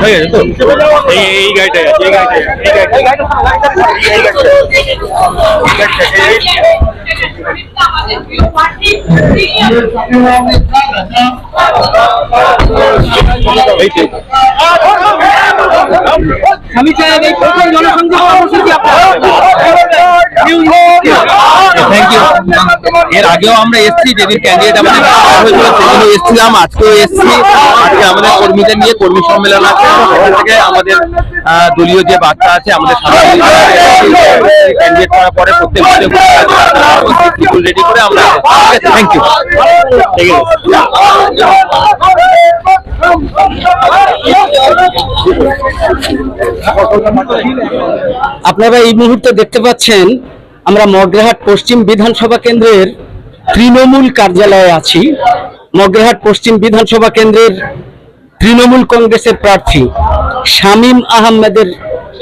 হয়ে গেছে তো এই গাড়িটাই আছে এই গাড়িটা আমি চাই এই প্রথম জনসংযোগ কর্মসূচি থ্যাংক ইউ। এর আগেও আমরা এসছি, যেদিন ক্যান্ডিডেট আমাদের হয়েছিল সেদিনও এসছিলাম, আজকেও এসছি। আজকে আমাদের কর্মীদের নিয়ে কর্মী সম্মেলন আছে, সেখান থেকে আমাদের দলীয় যে বার্তা আছে আমাদের ক্যান্ডিডেট করার পরে প্রত্যেক রেডি করে আমরা। Thank you. আপনারা এই মুহূর্তে দেখতে পাচ্ছেন আমরা মগরাহাট পশ্চিম বিধানসভা কেন্দ্রের তৃণমূল কার্যালয়ে আছি। মগরাহাট পশ্চিম বিধানসভা কেন্দ্রের তৃণমূল কংগ্রেসের প্রার্থী শামীম আহমেদের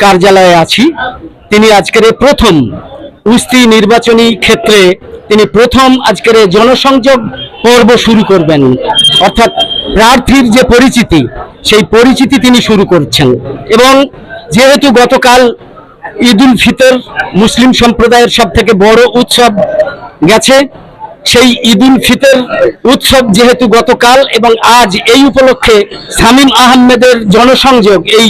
কার্যালয়ে আছি। তিনি আজকের প্রথম উস্তি নির্বাচনী ক্ষেত্রে তিনি প্রথম আজকের জনসংযোগ পর্ব শুরু করবেন, অর্থাৎ প্রার্থীর যে পরিচিতি সেই পরিচিতি তিনি শুরু করছেন। এবং যেহেতু গতকাল ঈদ উল ফিতর মুসলিম সম্প্রদায়ের সব থেকে বড় উৎসব গেছে, সেই ঈদ উল ফিতর উৎসব যেহেতু গতকাল এবং আজ এই উপলক্ষে শামীম আহমেদের জনসংযোগ, এই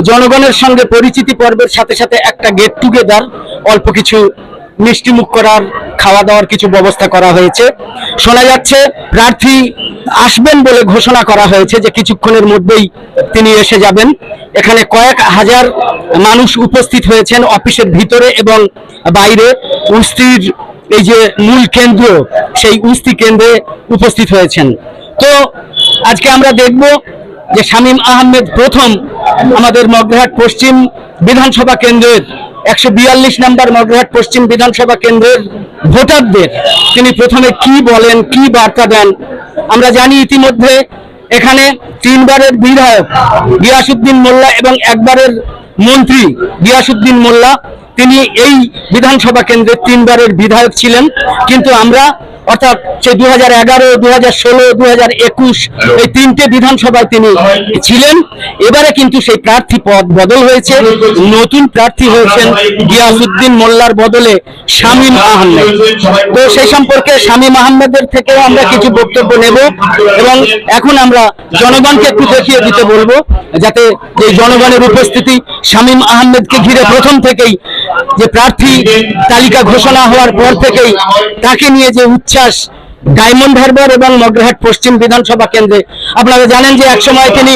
জনগণের সঙ্গে পরিচিতি পর্বের সাথে সাথে একটা গেট টুগেদার, অল্প কিছু মিষ্টিমুখ করার, খাওয়া দাওয়ার কিছু ব্যবস্থা করা হয়েছে। শোনা যাচ্ছে প্রার্থী আসবেন বলে ঘোষণা করা হয়েছে যে কিছুক্ষণের মধ্যেই তিনি এসে যাবেন। এখানে কয়েক হাজার মানুষ উপস্থিত হয়েছেন অফিসের ভিতরে এবং বাইরে। উস্তির এই যে মূল কেন্দ্র, সেই উস্তি কেন্দ্রে উপস্থিত হয়েছেন। তো আজকে আমরা দেখব যে শামীম আহমেদ প্রথম আমাদের মগরাহাট পশ্চিম বিধানসভা কেন্দ্রের 142 নম্বর মগরাহাট পশ্চিম বিধানসভা কেন্দ্রের ভোটারদের তিনি প্রথমে কি বলেন, কি বার্তা দেন। আমরা জানি ইতিমধ্যে এখানে 3 বারের বিধায়ক গিয়াসউদ্দিন মোল্লা এবং 1 বারের মন্ত্রী গিয়াসউদ্দিন মোল্লা, তিনি এই বিধানসভা কেন্দ্রের 3 বারের বিধায়ক ছিলেন। কিন্তু আমরা অর্থাৎ সে 2011, 2016, 2021 এই 3টে বিধানসভায় তিনি ছিলেন। এবারে কিন্তু সেই প্রার্থী পদ বদল হয়েছে, নতুন প্রার্থী হয়েছেন গিয়াসউদ্দিন মোল্লার বদলে শামীম আহমেদ। তো সেই সম্পর্কে শামীম আহমেদের থেকে আমরা কিছু বক্তব্য নেব এবং এখন আমরা জনগণকে একটু দেখিয়ে দিতে বলবো, যাতে যে জনগণের উপস্থিতি শামীম আহমেদকে ঘিরে প্রথম থেকেই যে প্রার্থী তালিকা ঘোষণা হওয়ার পর থেকেই তাকে নিয়ে যে উচ্ছ্বাস ডায়মন্ড হারবার এবং মগরাহাট পশ্চিম বিধানসভা কেন্দ্রে। আপনারা জানেন যে একসময় তিনি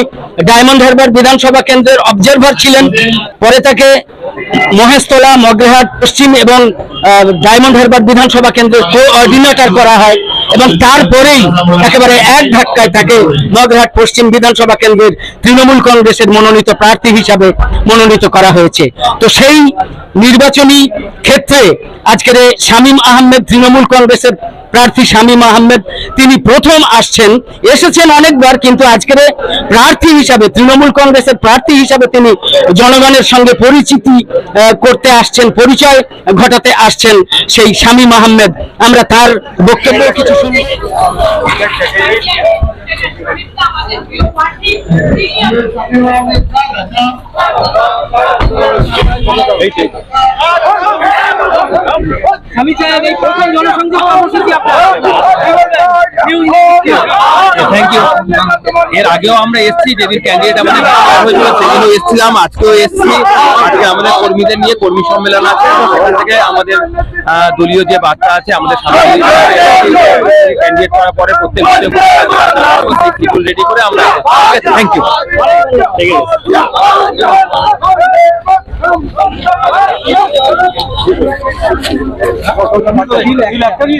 ডায়মন্ড হারবার বিধানসভা কেন্দ্রের অবজারভার ছিলেন, পরে তাকে মহেশতলা, মগরাহাট পশ্চিম এবং ডায়মন্ড হারবার বিধানসভা কেন্দ্রের কোঅর্ডিনেটর করা হয় এবং তারপরেই একেবারে এক ধাক্কায় তাকে মগরাহাট পশ্চিম বিধানসভা কেন্দ্রের তৃণমূল কংগ্রেসের মনোনীত প্রার্থী হিসাবে মনোনীত করা হয়েছে। তো সেই নির্বাচনী ক্ষেত্রে আজকের শামীম আহমেদ, তৃণমূল কংগ্রেসের প্রার্থী শামীম আহমেদ, তিনি প্রথম আসছেন। এসেছেন অনেকবার, কিন্তু আজকের প্রার্থী হিসাবে, তৃণমূল কংগ্রেসের প্রার্থী হিসাবে তিনি জনগণের সঙ্গে পরিচিতি করতে আসছেন, পরিচয় ঘটাতে আসছেন সেই শামীম আহমেদ। আমরা তার বক্তব্য কিছু শুনি। আমি চাই এই প্রথম জনসংযোগ কর্মসূচি থ্যাংক ইউ। এর আগেও আমরা এসছি, যেদিন ক্যান্ডিডেট আমাদের হয়েছিল সেদিনও এসছিলাম, আজকেও এসছি। আজকে আমাদের কর্মীদের নিয়ে কর্মী সম্মেলন আছে, সেখান থেকে আমাদের দলীয় যে বার্তা আছে আমাদের ক্যান্ডিডেট করার পরে প্রত্যেক রেডি করে আমরা। Thank you.